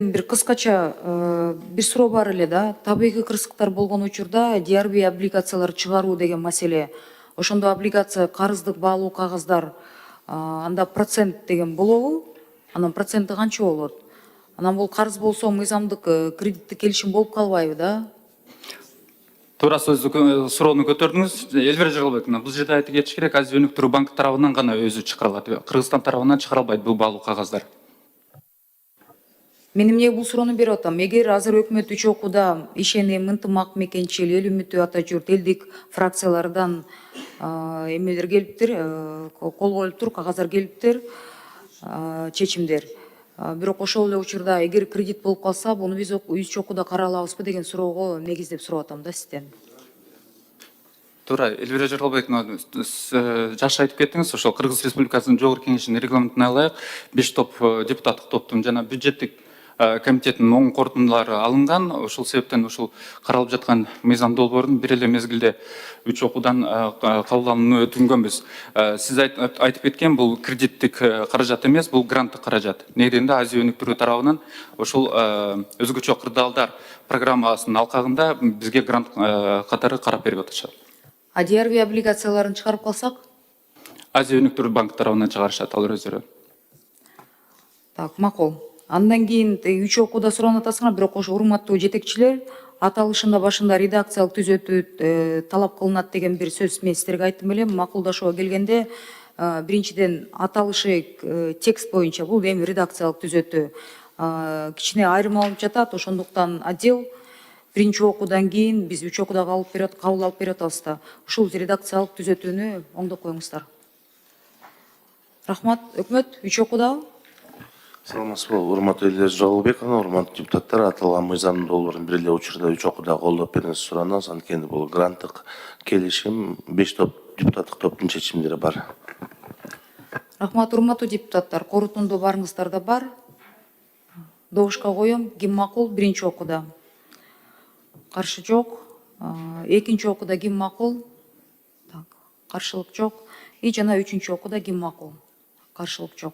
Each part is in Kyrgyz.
Бир кыскача бир суроо бар эле да. Табигый кырсыктар болгон учурда DRB облигациялар чыгаруу деген маселе. Ошондо облигация карыздык баалуу кагаздар анда процент деген болобу? Анан проценти канча болот? Анан бул карыз болсо мыйзамдык кредиттик келишим болуп калбайбы да? Туура суроону көтөрдүңүз. Элбер Жыгылбек, бул жерде айтып кетиш керек, Азия өнүктүрүү банкы тарабынан гана өзү чыгарылат. Кыргызстан тарабынан чыгарылбайт бул баалуу кагаздар. Мен эмнеге бул суроону берип атам? Эгер азыр өкмөт үч окууда ишеним, ынтымак, мекенчил, эл үмүтү, ата журт, элдик фракциялардан эмелер келиптир, кол коюлуптур, кагаздар келиптир, чечимдер. Бирок ошол эле учурда эгер кредит болуп калса, буну биз үч окууда каралабызбы деген суроого негиздеп сурап атам да сизден. Туура, Элбир Жыгылбек, жакшы айтып кеттиңиз. Ошол Кыргыз Республикасынын Жогорку Кеңешинин регламентине ылайык 5 топ депутаттык топтун жана бюджеттик комитеттин оң корутундулары алынган. Ошол себептен ушул каралып жаткан мыйзам долбоорун бир эле мезгилде үч окуудан кабыл алууну өтүнгөнбүз. Сиз айтып кеткен бул кредиттик каражат эмес, бул гранттык каражат. Негизинде Азия өнүктүрүү тарабынан ошол өзгөчө кырдаалдар программасынын алкагында бизге грант катары карап берип атышат. А DRB облигацияларын чыгарып калсак? Азия өнүктүрүү банк тарабынан чыгарышат алар өздөрү. Так, макул. Андан кийин үч окууда суроонуп атасыңар, бирок ошо урматтуу жетекчилер, аталышында башында редакциялык түзөтүү талап кылынат деген бир сөз мен сиздерге айттым элем. Макулдашууга келгенде, биринчиден аталышы текст боюнча бул эми редакциялык түзөтүү кичине айырмаланып жатат, ошондуктан отдел биринчи окуудан кийин биз үч окууда кабыл алып берип атабыз да. Ушул редакциялык түзөтүүнү оңдоп коюңуздар. Рахмат, өкмөт, үч окууда. Саламатсызбы, урматтуу Элбир Жыгылбек, урматтуу депутаттар, аталган мыйзам долбоорун бир эле учурда үч окууда колдоп бериңиз суранабыз. Анткени бул гранттык келишим 5 топ депутаттык топтун чечимдери бар. Рахмат, урматтуу депутаттар, корутунду барыңыздарда бар. Добушка коем, ким макул биринчи окууда? Каршы жок. Экинчи окууда ким макул? Так, каршылык жок. И жана үчүнчү окууда ким макул? Каршылык жок.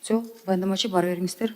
Все, баяндамачы бара бериңиздер.